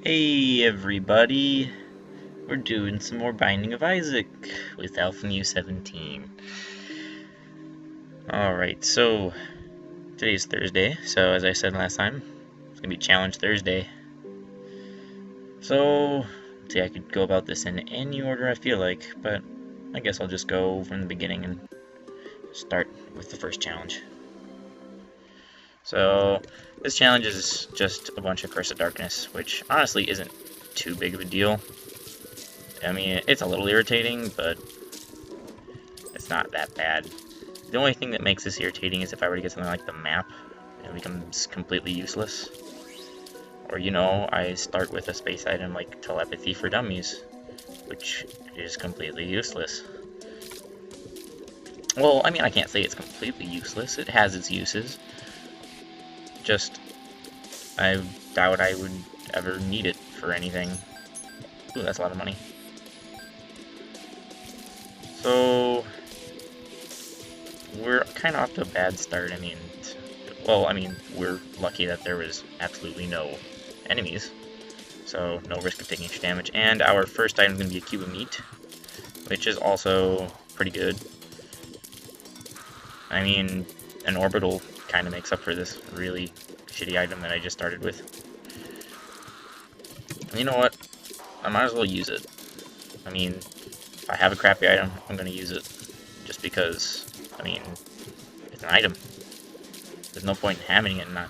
Hey everybody, we're doing some more Binding of Isaac with Alpha 17. Alright, so today's Thursday, so as I said last time, it's gonna be Challenge Thursday. So, see, I could go about this in any order I feel like, but I guess I'll just go from the beginning and start with the first challenge. So, this challenge is just a bunch of Curse of Darkness, which honestly isn't too big of a deal. I mean, it's a little irritating, but it's not that bad. The only thing that makes this irritating is if I were to get something like the map, it becomes completely useless. Or, you know, I start with a space item like Telepathy for Dummies, which is completely useless. Well, I mean, I can't say it's completely useless. It has its uses. Just, I doubt I would ever need it for anything. Ooh, that's a lot of money. So, we're kind of off to a bad start. I mean, we're lucky that there was absolutely no enemies, so no risk of taking extra damage. And our first item is going to be a cube of meat, which is also pretty good. I mean, an orbital kind of makes up for this really shitty item that I just started with. And you know what? I might as well use it. I mean, if I have a crappy item, I'm going to use it. Just because, I mean, it's an item. There's no point in having it and not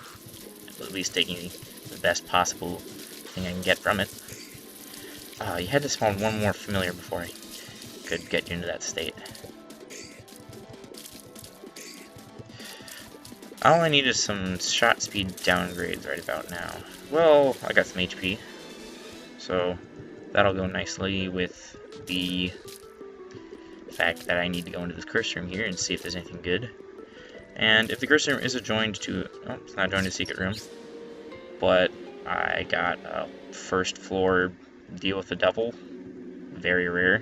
at least taking the best possible thing I can get from it. You had to spawn one more familiar before I could get you into that state. All I need is some shot speed downgrades right about now. Well, I got some HP, so that'll go nicely with the fact that I need to go into this curse room here and see if there's anything good. And if the curse room is adjoined to... oh, it's not joined to secret room. But I got a first floor deal with the devil. Very rare.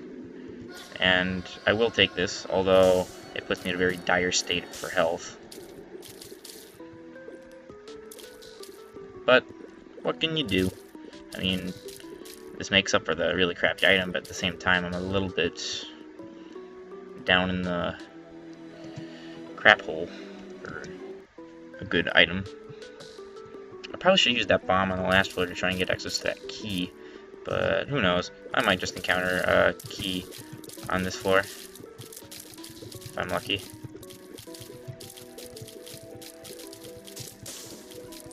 And I will take this, although it puts me in a very dire state for health. But what can you do? I mean, this makes up for the really crappy item, but at the same time I'm a little bit down in the crap hole for a good item. I probably should use that bomb on the last floor to try and get access to that key, but who knows? I might just encounter a key on this floor, if I'm lucky.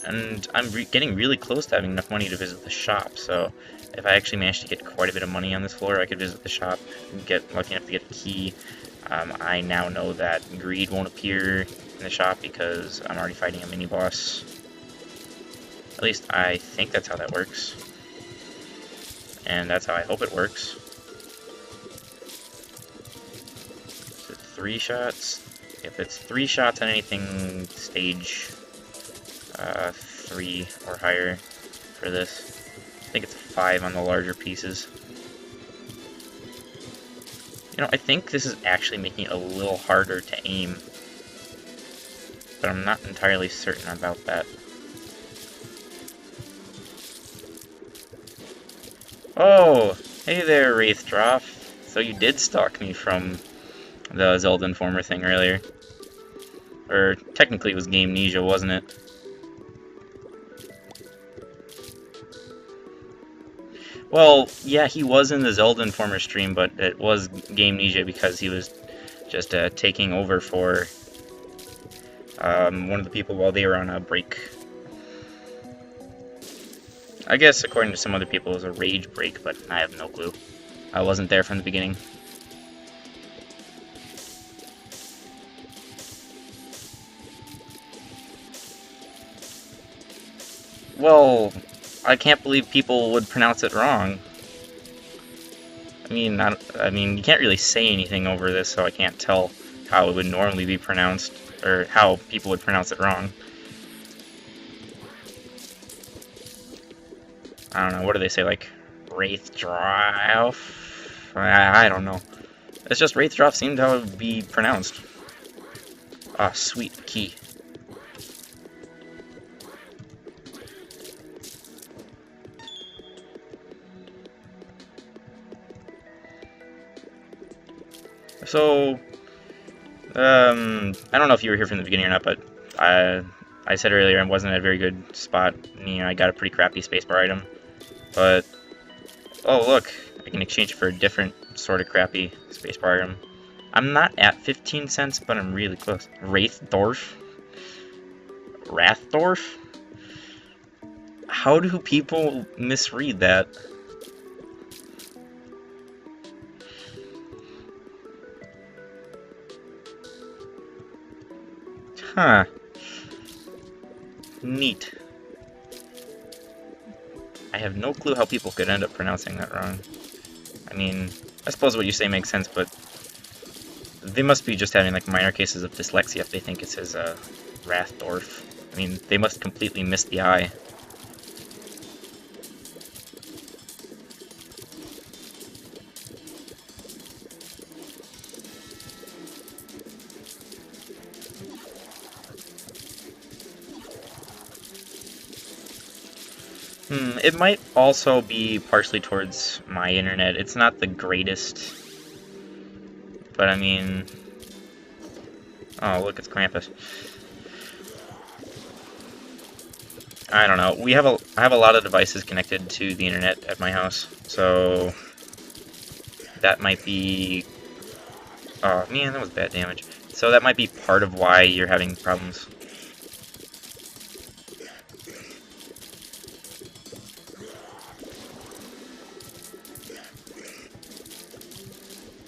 And I'm getting really close to having enough money to visit the shop, so if I actually manage to get quite a bit of money on this floor, I could visit the shop and get lucky enough to get a key. I now know that greed won't appear in the shop because I'm already fighting a mini-boss. At least I think that's how that works. And that's how I hope it works. Is it 3 shots? If it's 3 shots on anything stage 3 or higher for this. I think it's 5 on the larger pieces. You know, I think this is actually making it a little harder to aim, but I'm not entirely certain about that. Oh, hey there, Wraith Droff. So you did stalk me from the Zelda Informer thing earlier. Or, technically it was Gamnesia, wasn't it? Well, yeah, he was in the Zelda Informer stream, but it was Gamnesia because he was just taking over for one of the people while they were on a break. I guess, according to some other people, it was a rage break, but I have no clue. I wasn't there from the beginning. Well, I can't believe people would pronounce it wrong. I mean, you can't really say anything over this, so I can't tell how it would normally be pronounced, or how people would pronounce it wrong. I don't know, what do they say, like, Wraithdroff? I don't know. It's just Wraithdroff seemed to be pronounced. Ah, sweet key. So, I don't know if you were here from the beginning or not, but I said earlier I wasn't at a very good spot. You know, I got a pretty crappy spacebar item. But, oh look, I can exchange it for a different sort of crappy spacebar item. I'm not at 15 cents, but I'm really close. Wraithdorf? Rathdorf? How do people misread that? Huh. Neat. I have no clue how people could end up pronouncing that wrong. I mean, I suppose what you say makes sense, but they must be just having like minor cases of dyslexia if they think it says Rathdorf. I mean, they must completely miss the I. It might also be partially towards my internet. It's not the greatest, but I mean... Oh, look, it's Krampus. I don't know. I have a lot of devices connected to the internet at my house, so that might be... Oh, man, that was bad damage. So that might be part of why you're having problems.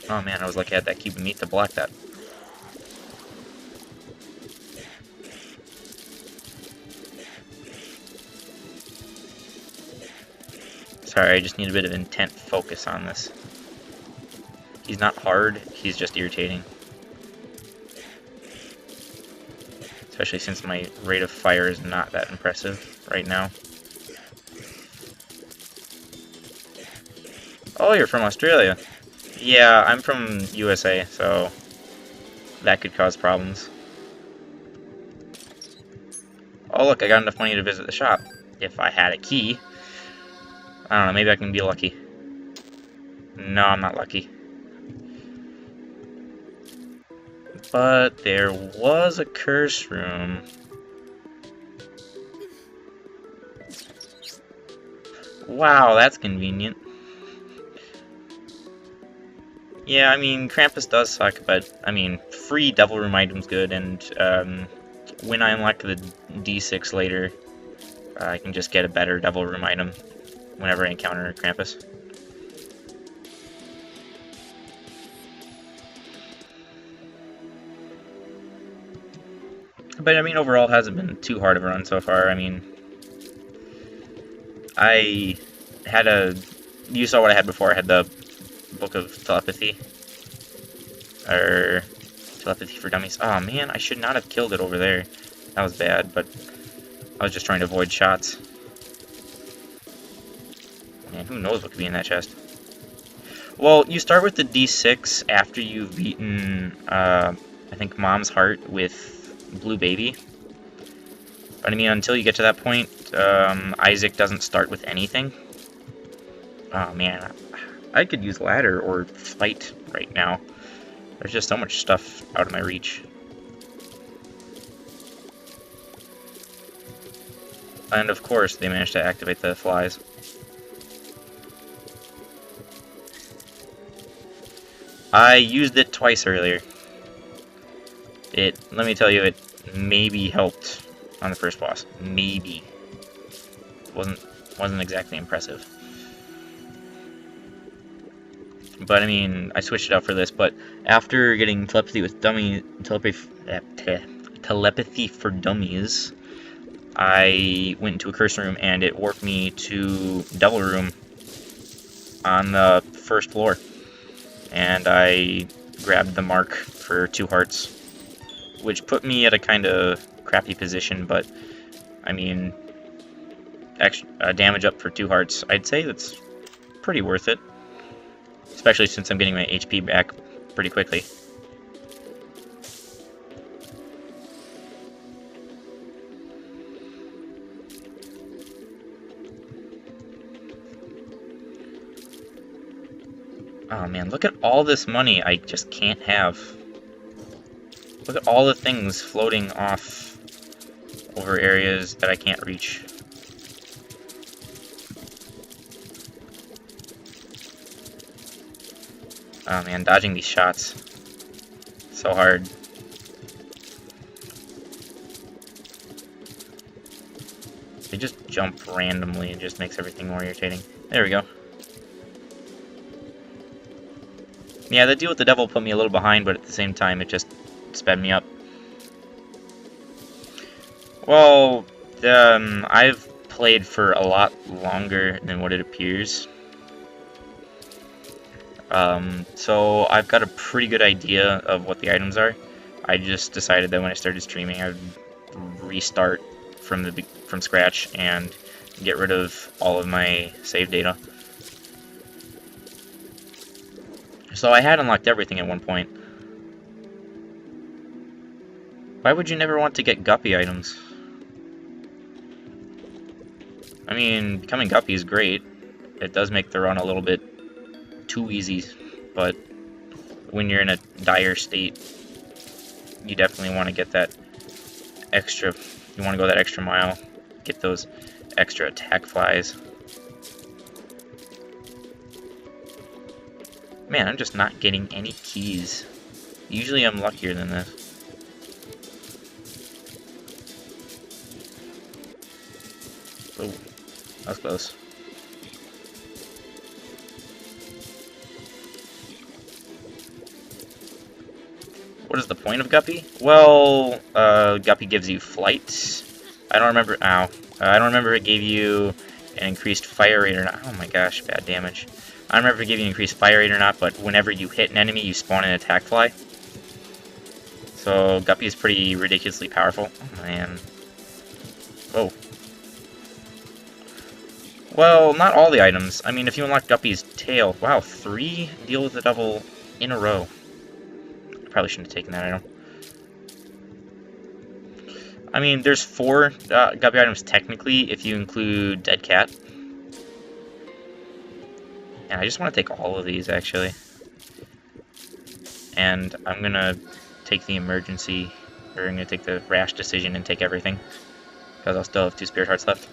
Oh man, I was lucky I had that cube of meat to block that. Sorry, I just need a bit of intent focus on this. He's not hard, he's just irritating. Especially since my rate of fire is not that impressive right now. Oh, you're from Australia. Yeah, I'm from USA, so that could cause problems. Oh look, I got enough money to visit the shop. If I had a key. I don't know, maybe I can be lucky. No, I'm not lucky. But there was a curse room. Wow, that's convenient. Yeah, I mean, Krampus does suck, but, I mean, free Devil Room item's good, and, when I unlock the D6 later, I can just get a better Devil Room item whenever I encounter Krampus. But, I mean, overall, it hasn't been too hard of a run so far. I mean, I had a... You saw what I had before. I had the Book of Telepathy. Or Telepathy for Dummies. Oh, man, I should not have killed it over there. That was bad, but I was just trying to avoid shots. Man, who knows what could be in that chest. Well, you start with the D6 after you've beaten, I think, Mom's Heart with Blue Baby. But I mean, until you get to that point, Isaac doesn't start with anything. Oh man, I could use ladder or fight right now. There's just so much stuff out of my reach. And of course, they managed to activate the flies. I used it twice earlier. Let me tell you, it maybe helped on the first boss. Maybe. Wasn't exactly impressive. But I mean, I switched it out for this, but after getting telepathy with telepathy for dummies, I went into a curse room and it warped me to Devil Room on the first floor. And I grabbed the mark for 2 hearts, which put me at a kind of crappy position, but I mean, damage up for 2 hearts, I'd say that's pretty worth it. Especially since I'm getting my HP back pretty quickly. Oh man, look at all this money I just can't have. Look at all the things floating off over areas that I can't reach. Oh man, dodging these shots. So hard. They just jump randomly and just makes everything more irritating. There we go. Yeah, the deal with the devil put me a little behind, but at the same time it just sped me up. Well, I've played for a lot longer than what it appears. So I've got a pretty good idea of what the items are. I just decided that when I started streaming, I'd restart from scratch and get rid of all of my save data. So I had unlocked everything at one point. Why would you never want to get guppy items? I mean, becoming guppy is great. It does make the run a little bit too easy, but when you're in a dire state, you definitely want to get that extra, you want to go that extra mile, get those extra attack flies. Man, I'm just not getting any keys. Usually I'm luckier than this. Oh, that was close. What is the point of Guppy? Well, Guppy gives you flight. I don't remember. Ow. I don't remember it gave you an increased fire rate or not. Oh my gosh, bad damage. I don't remember if it gave you an increased fire rate or not, but whenever you hit an enemy, you spawn an attack fly. So Guppy is pretty ridiculously powerful. Oh man. Whoa. Well, not all the items. I mean, if you unlock Guppy's tail, wow, 3 deal with the devil in a row. I probably shouldn't have taken that item. I mean, there's 4 Guppy items technically, if you include Dead Cat. And I just want to take all of these, actually. And I'm gonna take the emergency, or I'm gonna take the rash decision and take everything. Because I'll still have 2 Spirit Hearts left.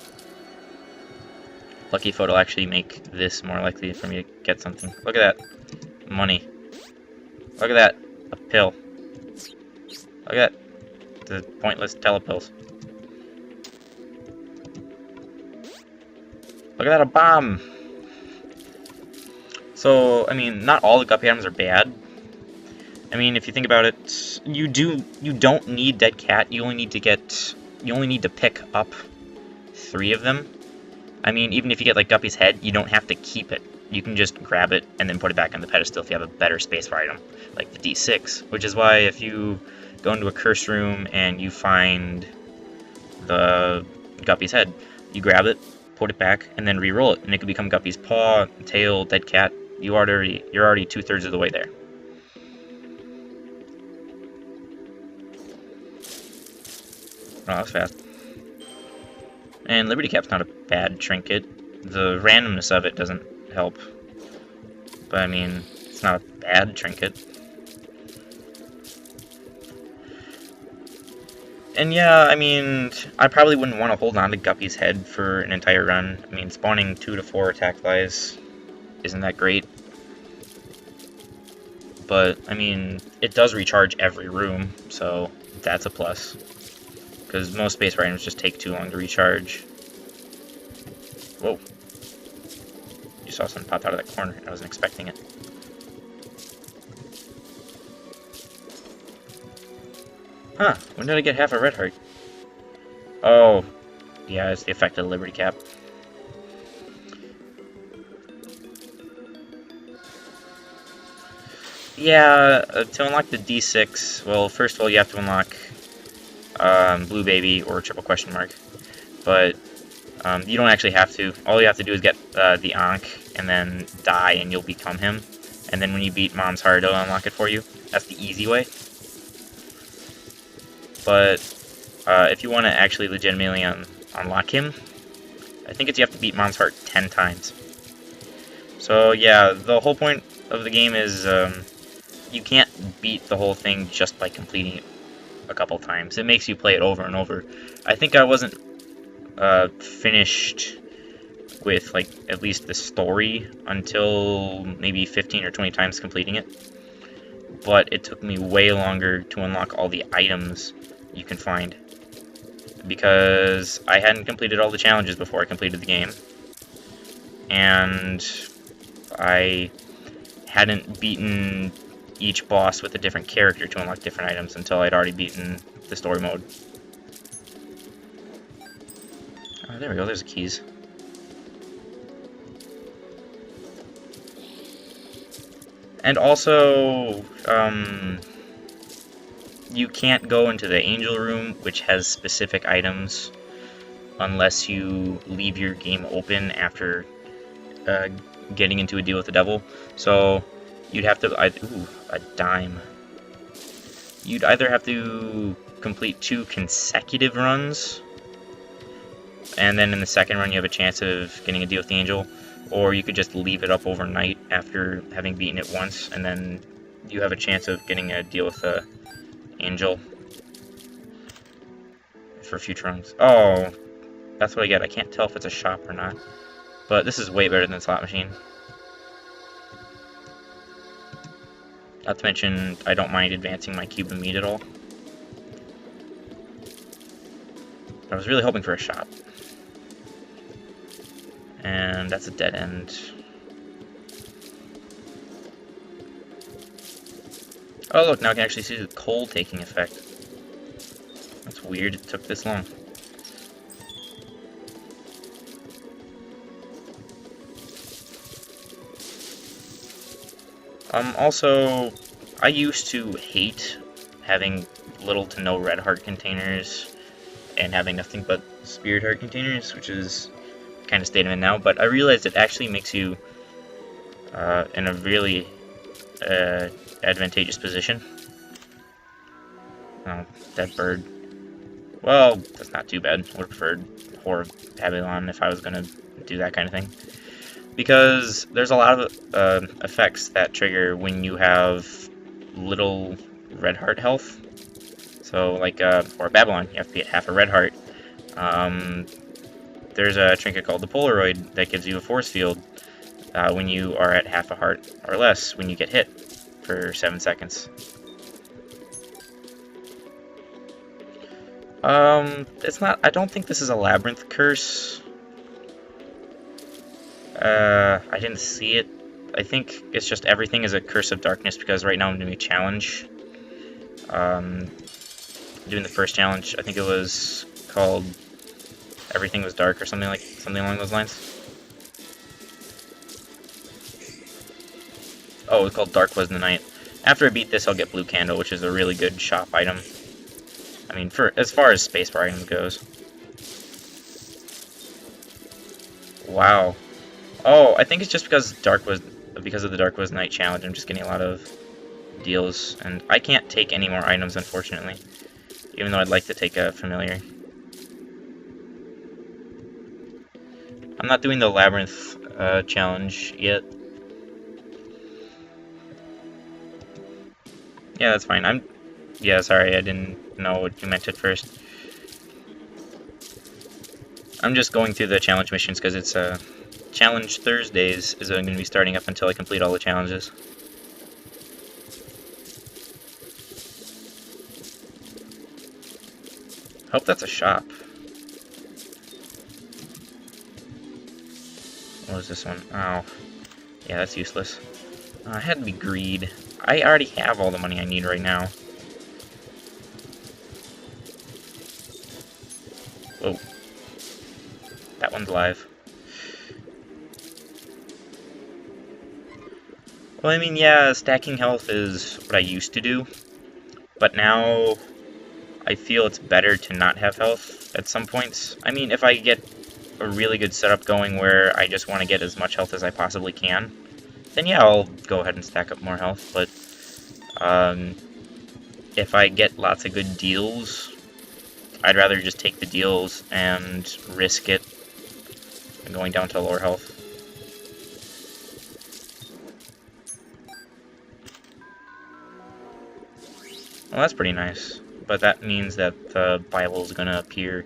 Lucky Foot will actually make this more likely for me to get something. Look at that. Money. Look at that. A pill. Look at that. The pointless telepills. Look at that, a bomb! So, I mean, not all the Guppy items are bad. I mean, if you think about it, you don't need Dead Cat. You only need to pick up 3 of them. I mean, even if you get, like, Guppy's head, you don't have to keep it. You can just grab it and then put it back on the pedestal if you have a better spacebar item, like the D6. Which is why if you go into a curse room and you find the Guppy's head, you grab it, put it back, and then re-roll it, and it can become Guppy's paw, tail, Dead Cat. You're already 2/3 of the way there. Oh, that was fast. And Liberty Cap's not a bad trinket. The randomness of it doesn't help. But I mean, it's not a bad trinket. And yeah, I mean, I probably wouldn't want to hold on to Guppy's head for an entire run. I mean, spawning 2 to 4 attack flies isn't that great. But, I mean, it does recharge every room, so that's a plus. Because most space items just take too long to recharge. Whoa. You saw something pop out of that corner. I wasn't expecting it. Huh, when did I get half a red heart? Oh, yeah, it's the effect of the Liberty Cap. Yeah, to unlock the D6, well, first of all, you have to unlock Blue Baby or Triple Question Mark. But you don't actually have to. All you have to do is get the Ankh and then die and you'll become him. And then when you beat Mom's Heart, it'll unlock it for you. That's the easy way. But if you want to actually legitimately unlock him, I think it's you have to beat Mom's Heart 10 times. So yeah, the whole point of the game is you can't beat the whole thing just by completing it a couple times. It makes you play it over and over. I think I wasn't finished with like at least the story until maybe 15 or 20 times completing it. But it took me way longer to unlock all the items you can find, because I hadn't completed all the challenges before I completed the game, and I hadn't beaten each boss with a different character to unlock different items until I'd already beaten the story mode. Oh, there we go, there's the keys. And also, you can't go into the angel room, which has specific items, unless you leave your game open after getting into a deal with the devil. So you'd have to, ooh, a dime. You'd either have to complete 2 consecutive runs, and then in the second run you have a chance of getting a deal with the angel, or you could just leave it up overnight after having beaten it once, and then you have a chance of getting a deal with the angel for future runs. Oh, that's what I get. I can't tell if it's a shop or not, but this is way better than Slot Machine. Not to mention, I don't mind advancing my cube of meat at all. I was really hoping for a shop. And that's a dead end. Oh look, now I can actually see the coal taking effect. That's weird, it took this long. Also, I used to hate having little to no red heart containers and having nothing but spirit heart containers, which is kind of state I'm in now, but I realized it actually makes you in a really advantageous position. Oh, dead bird. Well, that's not too bad. Would have preferred Whore of Babylon if I was going to do that kind of thing. Because there's a lot of effects that trigger when you have little red heart health. So, like, for Babylon, you have to be at half a red heart. There's a trinket called the Polaroid that gives you a force field when you are at half a heart or less when you get hit for 7 seconds. It's not, I don't think this is a labyrinth curse. I didn't see it. I think it's just everything is a curse of darkness, because right now I'm doing a challenge. Doing the first challenge, I think it was called Everything Was Dark or something along those lines. Oh, it was called Dark Was the Night. After I beat this, I'll get Blue Candle, which is a really good shop item. I mean, for as far as spacebar items goes. Wow. Oh, I think it's just because of the Dark Was Night challenge. I'm just getting a lot of deals, and I can't take any more items, unfortunately. Even though I'd like to take a familiar. I'm not doing the labyrinth challenge yet. Yeah, that's fine. Yeah, sorry, I didn't know what you meant at first. I'm just going through the challenge missions because it's Challenge Thursdays is going to be starting up until I complete all the challenges. Hope that's a shop. What was this one? Oh. Yeah, that's useless. It had to be greed. I already have all the money I need right now. Whoa. That one's live. Well, I mean, yeah, stacking health is what I used to do. But now I feel it's better to not have health at some points. I mean, if I get a really good setup going where I just want to get as much health as I possibly can, then yeah, I'll go ahead and stack up more health. But if I get lots of good deals, I'd rather just take the deals and risk it than going down to lower health. Well, that's pretty nice. But that means that the Bible is going to appear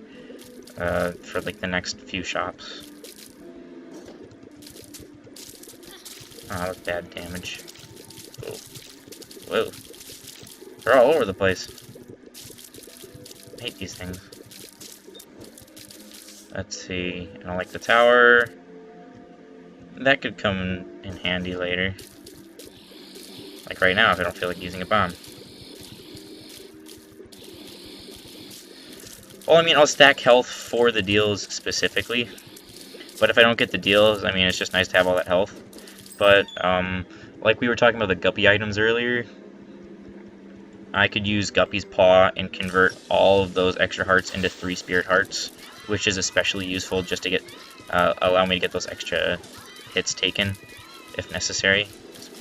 for like the next few shops. Oh, that's bad damage. Whoa. Whoa. They're all over the place. I hate these things. Let's see. I don't like the tower. That could come in handy later. Like right now if I don't feel like using a bomb. Well, I mean, I'll stack health for the deals specifically. But if I don't get the deals, I mean, it's just nice to have all that health. But, like we were talking about the Guppy items earlier, I could use Guppy's Paw and convert all of those extra hearts into 3 Spirit Hearts, which is especially useful just to get, allow me to get those extra hits taken, if necessary.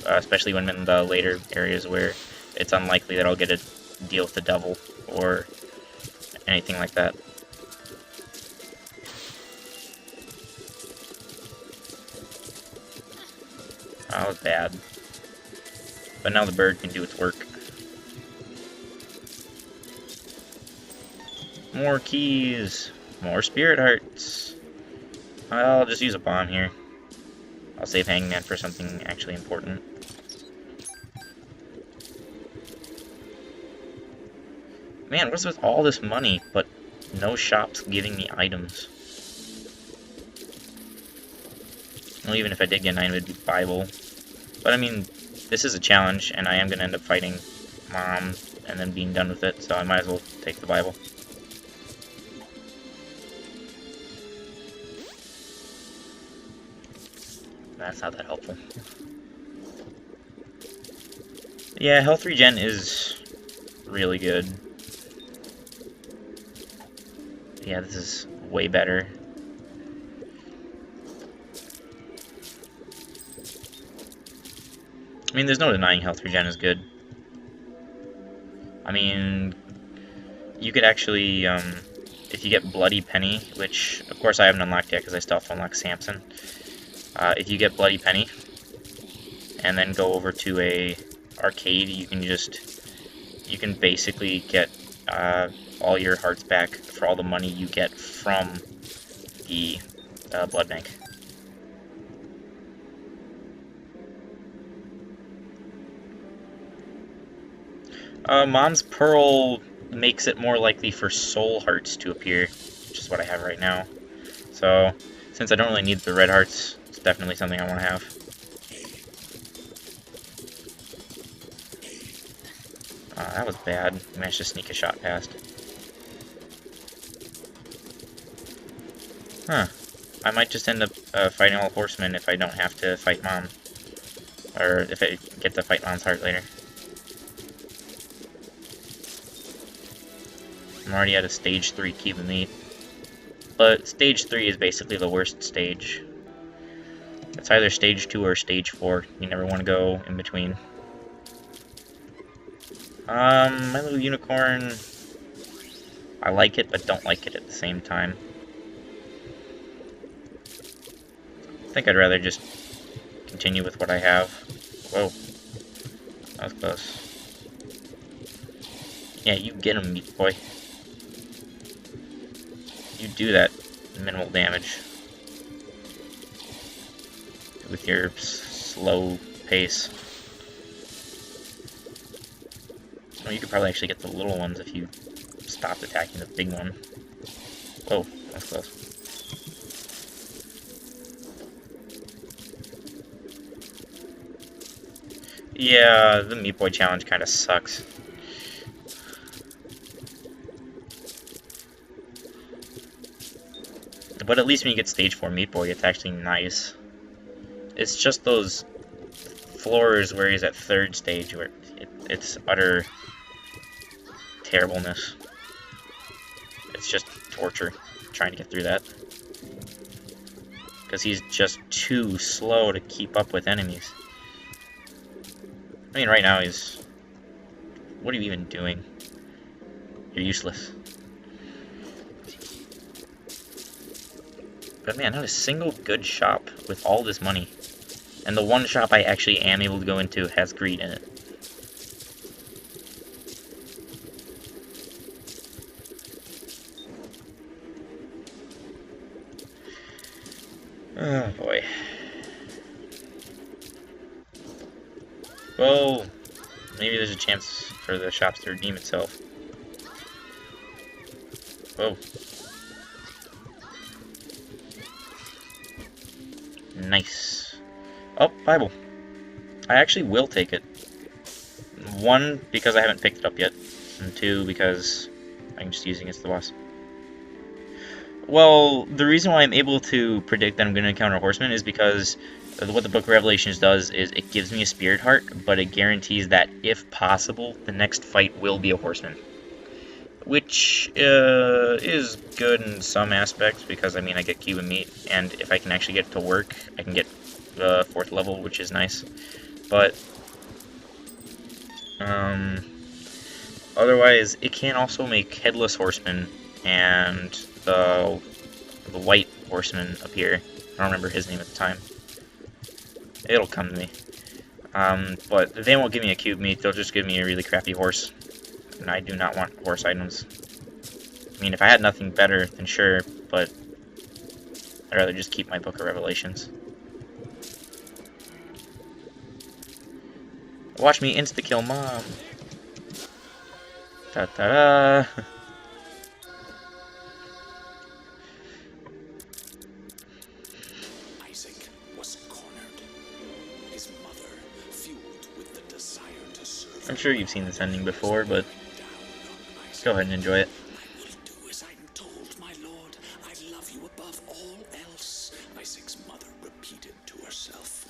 Especially when I'm in the later areas where it's unlikely that I'll get a deal with the devil, or anything like that. That was bad. But now the bird can do its work. More keys! More spirit hearts! I'll just use a bomb here. I'll save Hangman for something actually important. Man, what's with all this money, but no shops giving me items? Well, even if I did get an item, it'd be Bible. But I mean, this is a challenge, and I am going to end up fighting Mom and then being done with it, so I might as well take the Bible. That's not that helpful. Yeah, health regen is really good. Yeah, this is way better. I mean, there's no denying health regen is good. I mean, you could actually, if you get Bloody Penny, which, of course, I haven't unlocked yet because I still have to unlock Samson. If you get Bloody Penny, and then go over to a arcade, you can basically get all your hearts back for all the money you get from the blood bank. Mom's Pearl makes it more likely for soul hearts to appear, which is what I have right now. So, since I don't really need the red hearts, it's definitely something I want to have. That was bad. I managed to sneak a shot past. Huh. I might just end up fighting all horsemen if I don't have to fight Mom. Or if I get to fight Mom's heart later. I'm already at a stage 3 cube of meat. But stage 3 is basically the worst stage. It's either stage 2 or stage 4. You never want to go in between. My little unicorn, I like it, but don't like it at the same time. I think I'd rather just continue with what I have. Whoa. That was close. Yeah, you get him, meat boy. You do that minimal damage with your slow pace. Well, you could probably actually get the little ones if you stopped attacking the big one. Whoa, that's close. Yeah, the Meat Boy challenge kind of sucks. But at least when you get stage 4 Meat Boy, it's actually nice. It's just those floors where he's at 3rd stage where it's utter terribleness. It's just torture trying to get through that. Because he's just too slow to keep up with enemies. I mean, right now he's... What are you even doing? You're useless. But man, not a single good shop with all this money. And the one shop I actually am able to go into has greed in it. Oh boy. Well, maybe there's a chance for the shops to redeem itself. Whoa. Nice. Oh, Bible. I actually will take it. One, because I haven't picked it up yet. And two, because I'm just using it as the boss. Well, the reason why I'm able to predict that I'm going to encounter a horseman is because what the Book of Revelations does is it gives me a spirit heart, but it guarantees that, if possible, the next fight will be a horseman. Which is good in some aspects, because, I mean, I get Cuban meat, and if I can actually get it to work, I can get the 4th level, which is nice. But, otherwise, it can also make Headless Horseman and the White Horseman appear. I don't remember his name at the time. It'll come to me. But they won't give me a cube meat, they'll just give me a really crappy horse. And I do not want horse items. I mean, if I had nothing better, then sure, but I'd rather just keep my Book of Revelations. Watch me insta-kill Mom! Ta-ta-da! Issac was cornered. His mother, fueled with the desire to serve. I'm sure you've seen this ending before, but go ahead and enjoy it. I will do as I'm told, my lord. I love you above all else, Isac's mother repeated to herself.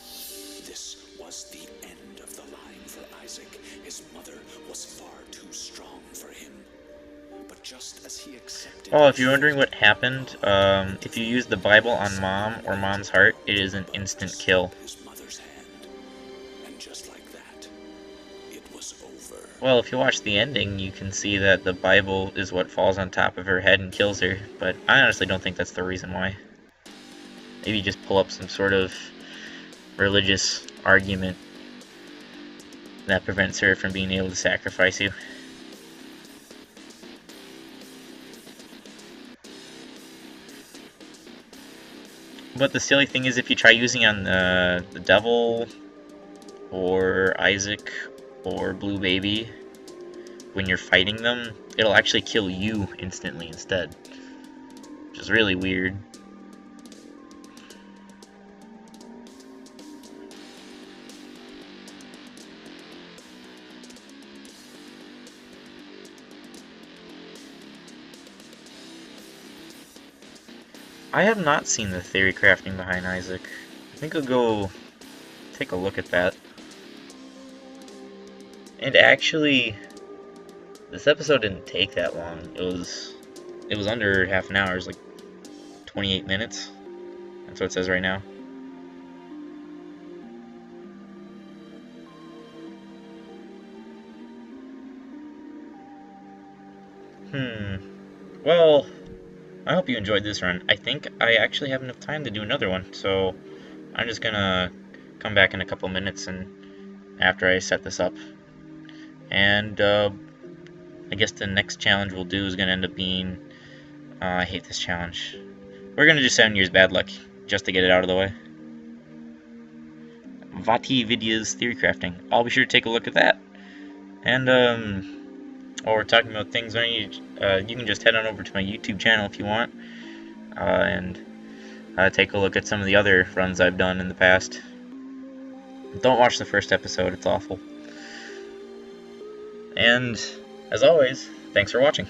This was the end of the line for Issac. His mother was far too strong for him. But just as he accepted... Well, if you're wondering what happened, if you use the Bible on Mom or Mom's heart, it is an instant kill. His mother's hand, and just like that, it was over. Well, if you watch the ending, you can see that the Bible is what falls on top of her head and kills her, but I honestly don't think that's the reason why. Maybe just pull up some sort of religious argument that prevents her from being able to sacrifice you. But the silly thing is, if you try using on the devil, or Isaac, or Blue Baby, when you're fighting them, it'll actually kill you instantly instead. Which is really weird. I have not seen the theory crafting behind Isaac. I think I'll go take a look at that. And actually, this episode didn't take that long. It was under half an hour. It was like 28 minutes. That's what it says right now. Well, I hope you enjoyed this run. I think I actually have enough time to do another one, so I'm just gonna come back in a couple minutes and after I set this up. And I guess the next challenge we'll do is gonna end up being I hate this challenge. We're gonna do 7 years bad luck just to get it out of the way. Vati Vidya's theory crafting. I'll be sure to take a look at that. And while we're talking about things, you can just head on over to my YouTube channel if you want, and take a look at some of the other runs I've done in the past. Don't watch the first episode, it's awful. And, as always, thanks for watching.